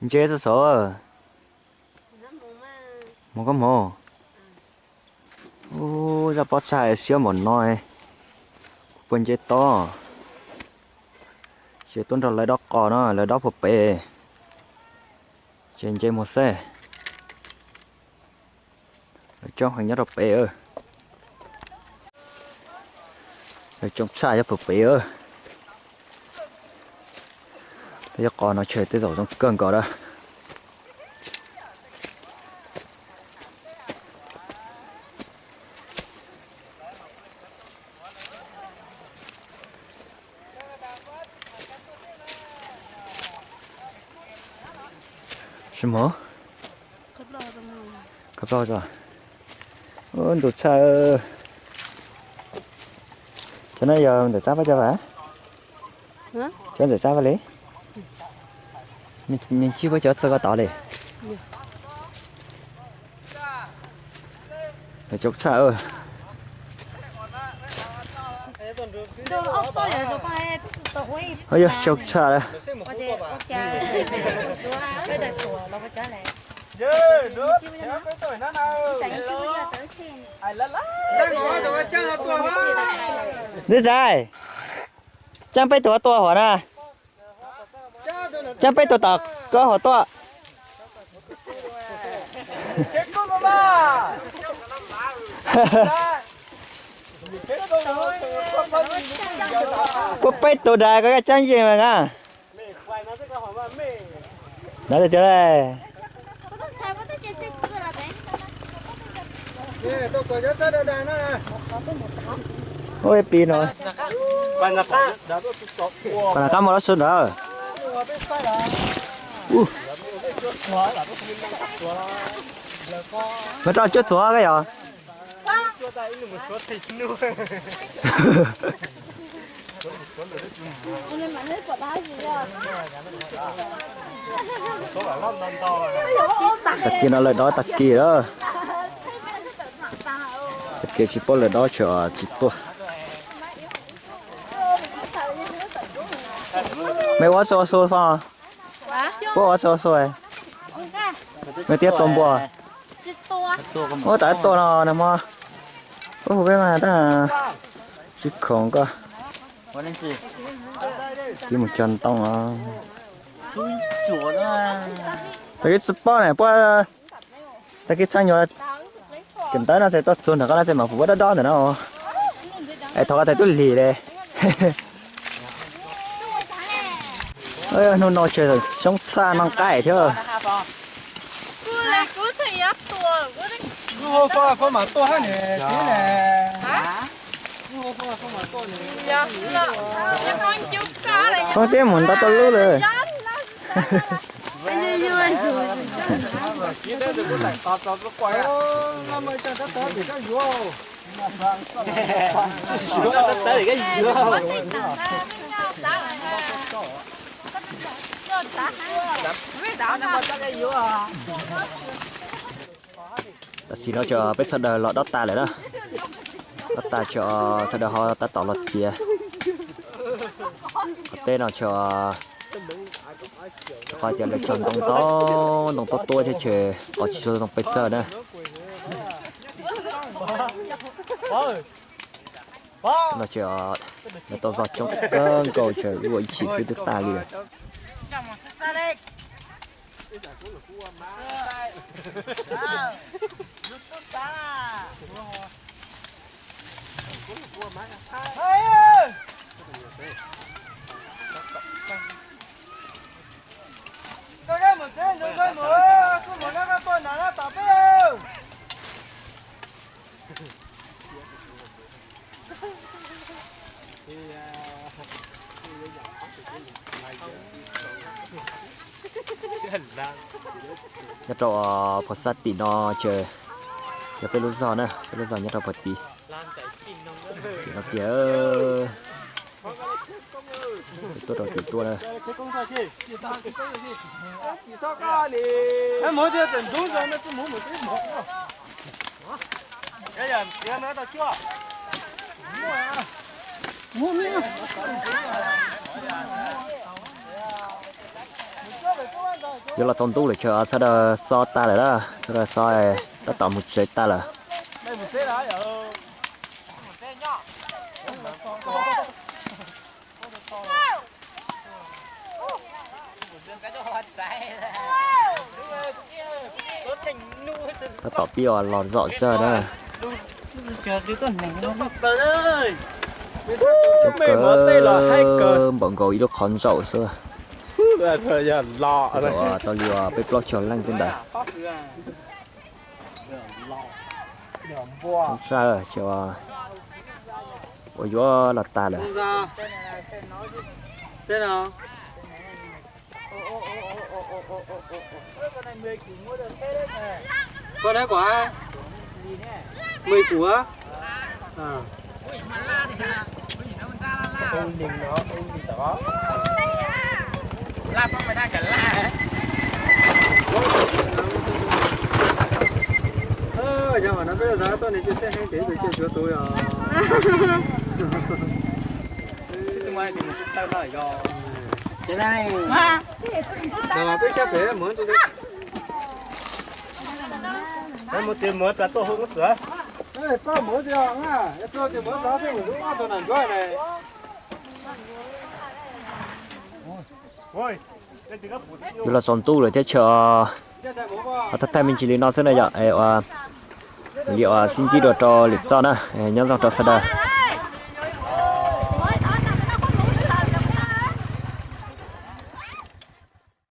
chế số số một có mồ ô ra bớt xài xíu một nói quên chế to chế tuân ra lấy đó cò nó lấy đó phục bể trên chế một xe cho hàng nhất đọc bể ơi trong xài cho phục bể ơi bây giờ cò nó chơi tới rồi trong cơn cò đó什么？看不到是吧？哦，都差，现在要得咋不着吧？嗯？现在咋不嘞？你几个叫这个大嘞？那就差哦。哎呀，就差了。Đi dài, chẳng phải tua tua hả na? Chẳng phải tua tọt, có hả tua? Có phải tua đài có cái chẳng gì mà na? Nói được chưa đây? Ôi pin rồi. Bạn là cá mà nó sơn đó. Mà cho chết xóa cái gì? Tạc kia nó lại đó tạc kia đó. Tạc kia chỉ bỏ lại đó cho chỉ tua. Mày quá xô xô phong à? Quá xô xô à? Mày tiếp tôm bò à? Ôi tại to nó nè mà. Ôi không biết mà ta chỉ không cơ. Chỉ một chân tông à. Cái súp bò này bò cái sang nhỏ kiểm tới nó sẽ tốt hơn nó sẽ mà phụ đó đó nữa nó. Ai thọ cái tôi lì đây. Ơi nó chơi rồi sống xa mang cải thôi. Có mà to hơn nè, thế nè. Có tiếng muốn ta to luôn rồi. Ta xin nó cho biết sao đời lọt đất ta lại đó. Đất ta cho sao đời họ ta tỏ lọt xìa. Tên nào cho coi cho lấy chọn đồng to tua cho chơi có chỉ số đồng bây giờ nữa. Nó cho nó to giọt trong cơn cầu trời gọi chỉ sự được ta liền. Nhất trò phật sát tỉ nó chơi giờ phải lúc giò nữa phải lúc giò nhất trò phật tỉ nó tía tôi đầu tỉ tua này Mua giờ là trong tu để chờ sau đó so ta lại đó sau đó so ta tạo một chế ta là ta tạo tiêu lọt dọn chơi đó bọn gối được khốn dậu xưa thời gian lọ rồi tao liều bếp lót cho lăng trên đây không sao rồi cho ôi gió là ta rồi thế nào con đấy của ai 10 của à ông đình đó la phong mày đang cả la giờ mà nó bây giờ tôi này chưa xe hay để chơi cho tôi à ngoài thì tao nói rồi cái này mà cái cà phê muốn tôi đấy một tiền mới là tôi không có sữa đấy tôi mới đi à tôi thì mới đó thì mình cũng ăn tôi làm rồi này giờ là son tu rồi thế chờ thật thay mình chỉ lý nó thế này vậy liệu xin chỉ được cho lịch sau nè nhóm dòng trò sau đây